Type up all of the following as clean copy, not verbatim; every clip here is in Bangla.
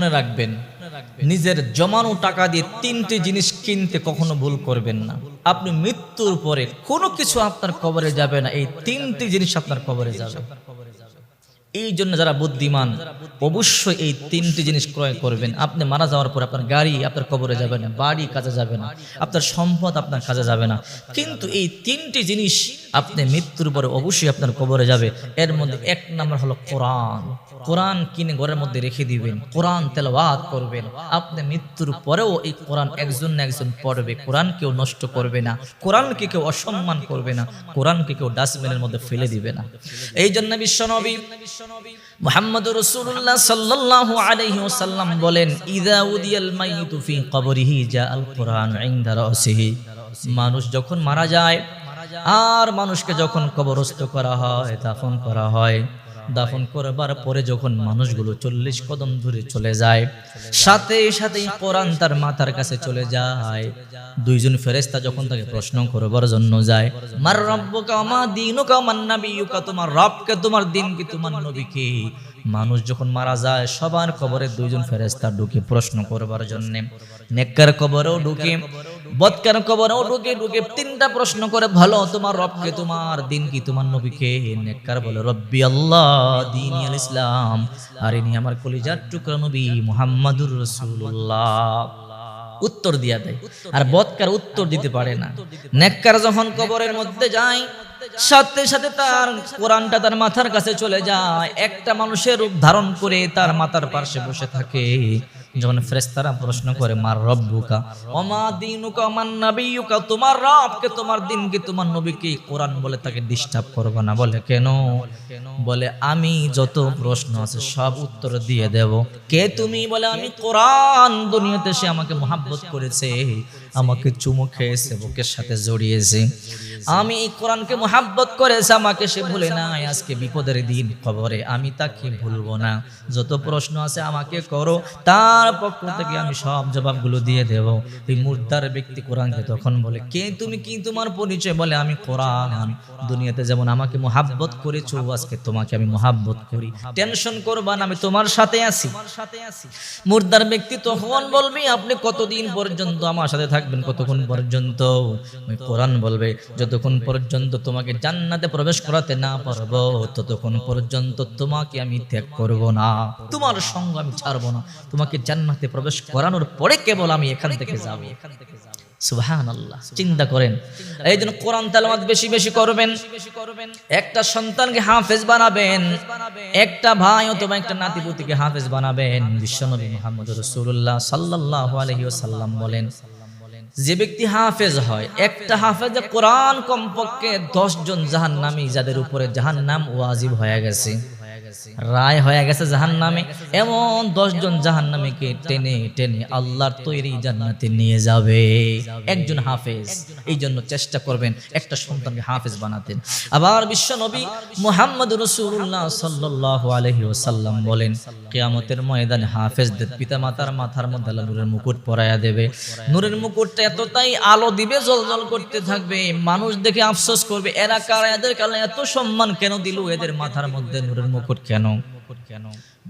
মনে রাখবেন, নিজের জমানো টাকা দিয়ে তিনটি জিনিস কিনতে কখনো ভুল করবেন না। আপনি মৃত্যুর পরে কোনো কিছু আপনার কবরে যাবে না, এই তিনটি জিনিস আপনার কবরে যাবে। এই জন্য যারা বুদ্ধিমান অবশ্যই এই তিনটি জিনিস ক্রয় করবেন। আপনি মারা যাওয়ার পর আপনার গাড়ি আপনার কবরে যাবে না, বাড়ি কাজে যাবে না, আপনার সম্পদ আপনার কাজে যাবে না, কিন্তু এই তিনটি জিনিস আপনি মৃত্যুর পরে অবশ্যই আপনার কবরে যাবে। এর মধ্যে এক নাম্বার হলো কোরআন। কোরআন কিনে ঘরের মধ্যে রেখে দিবেন, কোরআন তেলাওয়াত করবেন। আপনি মৃত্যুর পরেও এই কোরআন একজন না একজন পড়বে। কোরআন কেউ নষ্ট করবে না, কোরআনকে কেউ অসম্মান করবে না, কোরআনকে কেউ ডাস্টবিনের মধ্যে ফেলে দিবে না। এই জন্য বিশ্বনবী মুহাম্মদুর রাসূলুল্লাহ সাল্লাল্লাহু আলাইহি ওয়াসাল্লাম বলেন, ইযা উদিয়াল মাইতু ফি কবরিহি জাআল কুরআনু ইনদা রাসিহি। মানুষ যখন মারা যায় আর মানুষকে যখন কবরস্থ করা হয়, দাফন করা হয়, দাফন করবার পরে যখন মানুষগুলো 40 কদম দূরে চলে যায়, সাথে সাথে কোরআন তার মাথার কাছে চলে যায়। দুইজন ফেরেশতা যখন তাকে প্রশ্ন করবার জন্য যায়, মার রাব্বুকা মা দীনুকা মান নাবিয়ুকা, তোমার রব কে, তোমার দিন কি, তোমার নবী কে? মানুষ যখন মারা যায় সবার কবরে দুইজন ফেরেশতা ঢুকে প্রশ্ন করবার জন্য। নেককার কবরেও ঢুকে, বদকার কবরেও ঢুকে, ঢুকে তিনটা প্রশ্ন করে, ভালো তোমার রব কে, তোমার দিন কি, তোমার নবী কে? নেককার বলে রব্বি আল্লাহ দীনি আল ইসলাম, আর ইনি আমার কলিজার টুকরা নবী মুহাম্মাদুর রাসূলুল্লাহ। উত্তর দিয়া দেয়। আর বদকার উত্তর দিতে পারে না। নেককার যখন কবরের মধ্যে যায় সাথে সাথে তার কোরআনটা তার মাথার কাছে চলে যায়, একটা মানুষের রূপ ধারণ করে তার মাথার পাশে বসে থাকে। যখন ফেরেশতারা প্রশ্ন করে মার রব্বুকা ওমা দীনুকা মান নাবিয়ুকা, তোমার রব কে, তোমার দিন কি, তোমার নবী কি? কোরআন বলে তাকে ডিস্টার্ব করবে না। বলে কেন? বলে আমি যত প্রশ্ন আছে সব উত্তর দিয়ে দেব। কে তুমি? বলে আমি কোরআন। দুনিয়াতে সে আমাকে মহব্বত করেছে, আমাকে চুমু খেয়েছে, বুকের সাথে জড়িয়েছে, আমি এই কোরআনকে মহব্বত করেছে, আমাকে সে ভুলে নাই। আজকে বিপদের দিন কবরে আমি তাকে ভুলবো না। যত প্রশ্ন আছে আমাকে করো, তার পক্ষ থেকে আমি সব জবাবগুলো দিয়ে দেব। এই মুর্দার ব্যক্তি কোরআনকে তখন বলে, কে তুমি, কি তোমার পরিচয়? বলে আমি কোরআন। দুনিয়াতে যেমন আমাকে মহব্বত করেছো, আজকে তোমাকে আমি মহব্বত করি, টেনশন করবা না, আমি তোমার সাথে আছি। মুর্দার ব্যক্তি তখন বলবে, আপনি কতদিন পর্যন্ত আমার সাথে থাকবেন? কতক্ষণ পর্যন্ত? ওই কোরআন বলবে, যতক্ষণ পর্যন্ত তোমাকে জান্নাতে প্রবেশ করাতে না পারবো ততক্ষণ পর্যন্ত তোমাকে আমি ত্যাগ করব না, তোমার সঙ্গ আমি ছাড়বো না। তোমাকে জান্নাতে প্রবেশ করানোর পরে কেবল আমি এখান থেকে যাব। সুবহানাল্লাহ, চিন্তা করেন। এই জন্য কোরআন তেলাওয়াত বেশি বেশি করবেন। একটা সন্তানকে হাফেজ বানাবেন, একটা ভাই অথবা একটা নাতিপুতিকে হাফেজ বানাবেন। বিশ্বনবী মুহাম্মদুর রাসূলুল্লাহ সাল্লাল্লাহু আলাইহি ওয়াসাল্লাম বলেন, যে ব্যক্তি হাফেজ হয়, একটা হাফেজে কোরআন কমপক্ষে 10 জন জাহান্নামী, যাদের উপরে জাহান্নাম ওয়াজিব হয়ে গেছে, রায় হয়ে গেছে জাহান্নামে, এমন 10 জন জাহান্নামীকে টেনে টেনে আল্লাহর তৈরি জান্নাতে নিয়ে যাবে একজন হাফেজ। এই জন্য চেষ্টা করবেন একটা সন্তানকে হাফেজ বানাতেন। আবার বিশ্ব নবী মুহাম্মদুর রাসূলুল্লাহ সাল্লাল্লাহু আলাইহি ওয়াসাল্লাম বলেন, কিয়ামতের ময়দানে হাফেজদের পিতামাতার মাথার মধ্যে আল্লাহ নূরের মুকুট পরায়া দেবে। নূরের মুকুটটা এতটাই আলো দিবে, জ্বলজ্বল করতে থাকবে, মানুষ দেখে আফসোস করবে, এরা কারা, এদের কারণে এত সম্মান কেন দিল, এদের মাথার মধ্যে নূরের মুকুট কেন?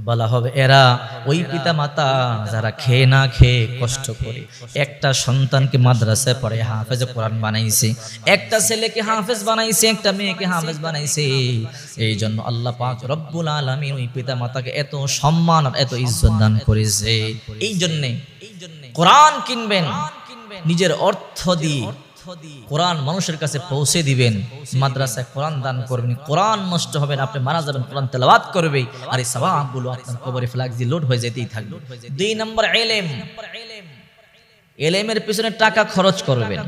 বলা হবে, এরা ওই পিতা মাতা যারা খেয়ে না খেয়ে কষ্ট করে একটা সন্তানকে মাদ্রাসায় পড়ে হাফেজ কোরআন বানাইছে, একটা ছেলেকে হাফেজ বানাইছে, একটা মেয়েকে হাফেজ বানাইছে। এই জন্য আল্লাহ পাক রব্বুল আলামিন ওই পিতা মাতাকে এত সম্মান আর এত ইজ্জত দান করেছে। এই জন্যে কোরআন কিনবেন, নিজের অর্থ দিয়ে কোরআন মানুষের কাছে পৌঁছে দিবেন, মাদ্রাসায় কোরআন দান করবেন, কোরআন নষ্ট হবে না, আপনি মারা যাবেন, কোরআন তেলাওয়াত করবে, আর এই সওয়াবগুলো আপনার কবরে ফ্লাক্সি লোড হয়ে যেতেই থাকবে। 2 নম্বর ইলম। ইলমের পিছনে টাকা খরচ করবেন,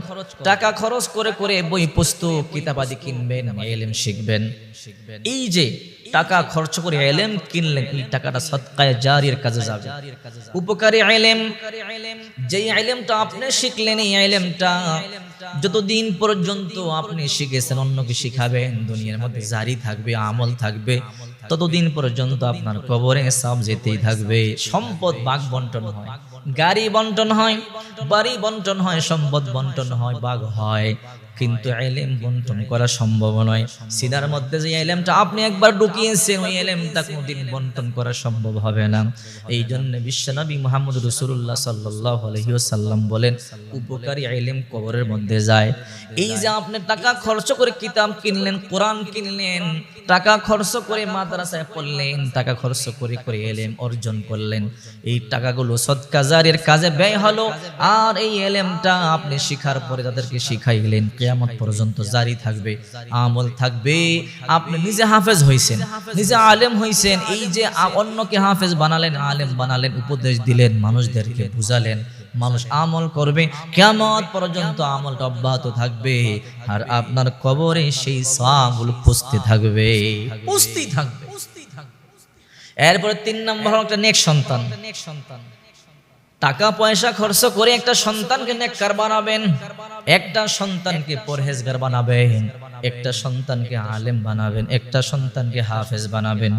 টাকা খরচ করে করে বই পুস্তক কিতাবাদি কিনবেন, ইলম শিখবেন। এই যে টাকা খরচ করে ইলম কিনলেন, এই টাকাটা সদকায়ে জারিয়ার কাজে যাবে, উপকারী ইলম। যে ইলমটা আপনি শিখলেন, এই ইলমটা যতদিন পর্যন্ত আপনি শিখেছেন অন্যকে শিখাবেন, দুনিয়ার মধ্যে জারি থাকবে, আমল থাকবে, ততদিন পর্যন্ত আপনার কবরে সব যেতেই থাকবে। সম্পদ ভাগ বন্টন হয়, গাড়ি বন্টন হয়, বাড়ি বন্টন হয়, সম্পদ বন্টন হয়, ভাগ হয়, কিন্তু ইলম বন্টন করা সম্ভব নয়। সিনার মধ্যে যে ইলমটা আপনি একবার ঢুকিয়েছেন ওই ইলমটা কোনোদিন বন্টন করা সম্ভব হবে না। এই জন্য বিশ্বনবী মুহাম্মদ রাসূলুল্লাহ সাল্লাল্লাহু আলাইহি ওয়াসাল্লাম বলেন, উপকারী ইলম কবরের মধ্যে যায়। এই যে আপনি টাকা খরচ করে কিতাব কিনলেন, কোরআন কিনলেন, টাকা খরচ করে মাদ্রাসায় পড়লেন, টাকা খরচ করে করে ইলম অর্জন করলেন, এই টাকাগুলো সদকা জারিয়ার কাজে ব্যয় হলো। আর এই ইলমটা আপনি শিখার পরে তাদেরকে শিখাইলেন, কিয়ামত পর্যন্ত জারি থাকবে, আমল থাকবে। আপনি নিজে হাফেজ হইছেন, নিজে আলেম হইছেন, এই যে অন্যকে হাফেজ বানালেন, আলেম বানালেন, উপদেশ দিলেন, মানুষদেরকে বুঝালেন, মানুষ আমল করবে, কিয়ামত পর্যন্ত আমলটা অব্যাহত থাকবে। আর আপনার কবরে সেই সওয়াবগুলো পুষতে থাকবে। এরপরে 3 নম্বর একটা নেক সন্তান। টাকা পয়সা খরচ করে একটা সন্তানকে নেককার বানাবেন, একটা সন্তানকে পরহেজগার বানাবেন, একটা সন্তানকে আলেম বানাবেন, একটা সন্তানকে হাফেজ বানাবেন।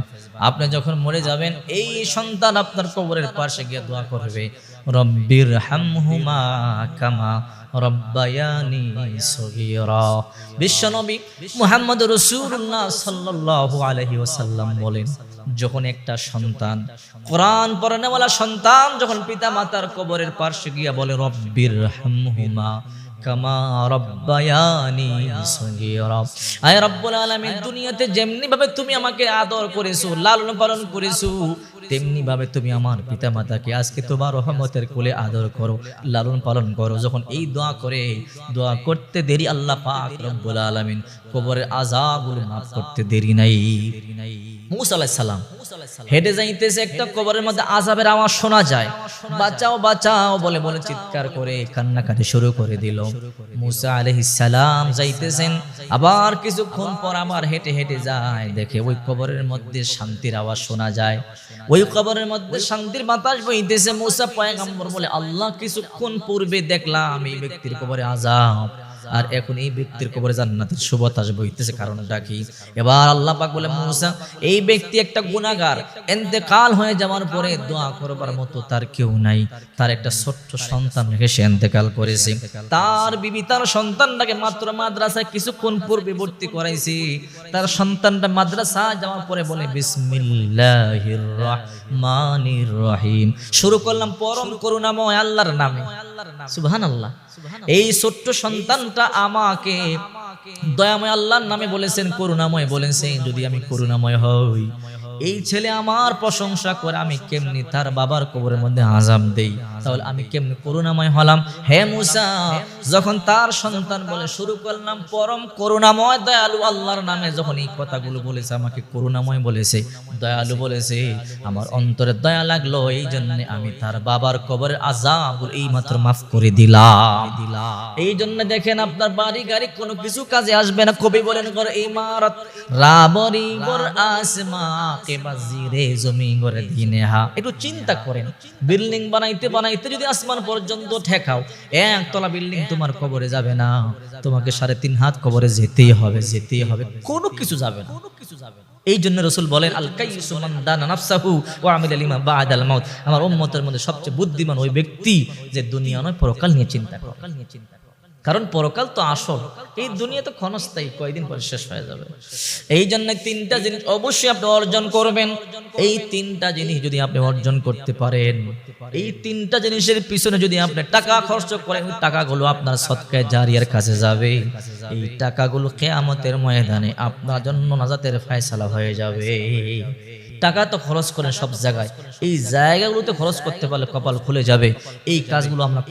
আপনি যখন মরে যাবেন এই সন্তান আপনার কবরের পাশে গিয়ে দোয়া করবে, রব্বির হামহুমা কামা রব্বায়ানি সগীরা। বিশ্বনবী মুহাম্মদ রাসূলুল্লাহ সাল্লাল্লাহু আলাইহি ওয়াসাল্লাম বলেন, যখন একটা সন্তান, কোরআন পড়নেওয়ালা সন্তান যখন পিতা মাতার কবরের পাশে গিয়া বলে রব্বির হামহুমা কামা রব্বায়ানি সগীরা, আয় রব্বুল আলামিন, দুনিয়াতে যেমনি ভাবে তুমি আমাকে আদর করেছো, লালন পালন করেছো, তেমনি ভাবে তুমি আমার পিতা মাতাকে আজকে তোমার রহমতের কোলে আদর করো, লালন পালন করো। যখন এই দোয়া করে, দোয়া করতে দেরি আল্লাহ পাক রব্বুল আলামিন কবরের আযাবগুলো মাফ করতে দেরি নাই। মুসা আলাইহিস সালাম হেঁটে যাইতেছে, একটা কবরের মধ্যে আযাবের আওয়াজ শোনা যায়, বাঁচাও বাঁচাও বলে বলে চিৎকার করে কান্নাকাটি শুরু করে দিল। মুসা আলাইহিস সালাম যাইতেছেন, আবার কিছুক্ষণ পর আবার হেঁটে হেঁটে যায়, দেখে ওই কবরের মধ্যে শান্তির আওয়াজ শোনা যায়, ওই কবরের মধ্যে শান্তির বাতাস বইতেছে। মুসা পয়গম্বর বলে, আল্লাহ, কিছুক্ষণ পূর্বে দেখলাম এই ব্যক্তির কবরে আযাব, আর এখন এই ব্যক্তির কবরে জান্নাতের সুবাতাস বইতেছে, কারণটা কি? এবার আল্লাহ পাক বলে, মুসা, এই ব্যক্তি একটা গুনাহগার, ইন্তেকাল হয়ে যাওয়ার পরে দোয়া করবার মতো তার কেউ নাই, তার একটা ছোট্ট সন্তান রেখে সে ইন্তেকাল করেছে, তার বিবি তার সন্তানটাকে মাত্র মাদ্রাসায় কিছুক্ষণ পূর্বে ভর্তি করাইছে, তার সন্তানটা মাদ্রাসা যাওয়ার পরে বলে বিসমিল্লাহির রহমানির রহিম, শুরু করলাম পরম করুণাময় আল্লাহর নামে, সুবহানাল্লাহ। এই ছোট্ট সন্তানটা আমাকে দয়াময় আল্লাহর নামে বলেছেন, করুণাময় বলেছেন, যদি আমি করুণাময় হই, এই ছেলে আমার প্রশংসা করে, আমি কেমনি তার বাবার কবরের মধ্যে আযাব দেই, তাহলে আমি কেমনি করুণাময় হলাম? হে মুসা, যখন তার সন্তান বলে, শুরু করলাম পরম করুণাময় দয়ালু আল্লাহর নামে, যখন এই কথাগুলো বলেছে, আমাকে করুণাময় বলেছে, দয়ালু বলেছে, আমার অন্তরে দয়া লাগলো, এই জন্য আমি তার বাবার কবরের আযাবগুলো এই মাত্র মাফ করে দিলাম। এই জন্য দেখেন, আপনার বাড়ি গাড়ি কোনো কিছু কাজে আসবে না। কবি বলেন, ঘর ইমারত রাবরি গর আসমা কে বাজিরে জমি গরে দিনেহা। একটু চিন্তা করেন, বিল্ডিং বানাইতে বানাইতে যদি আসমান পর্যন্ত ঠেকাও, একতলা বিল্ডিং তোমার কবরে যাবে না, তোমাকে 3.5 হাত কবরে যেতেই হবে, যেতেই হবে, কোনো কিছু যাবে না। এই জন্য রাসূল বলেন, আল কাইসু মান দানা নাফসাহু ওয়া আমিলা লিমা বা'দাল মাউত। আমার উম্মতের মধ্যে সবচেয়ে বুদ্ধিমান ওই ব্যক্তি যে দুনিয়া নয় পরকাল নিয়ে চিন্তা করে। কারণ পরকাল তো আসল, এই দুনিয়া তো ক্ষণস্থায়ী, কয়েকদিন পরে শেষ হয়ে যাবে। এই জন্য 3টা জিনিস অবশ্যই আপনি অর্জন করবেন। এই 3টা জিনিস যদি আপনি অর্জন করতে পারেন, এই 3টা জিনিসের পিছনে যদি আপনি টাকা খরচ করেন, ওই টাকাগুলো আপনার সদকায়ে জারিয়ার কাছে যাবে। এই টাকাগুলো কিয়ামতের ময়দানে আপনার জন্য নাজাতের ফয়সালা হয়ে যাবে। টাকা তো খরচ করেন সব জায়গায়, এই জায়গাগুলোতে খরচ করতে পারলে কপাল খুলে যাবে। এই কাজগুলো আমরা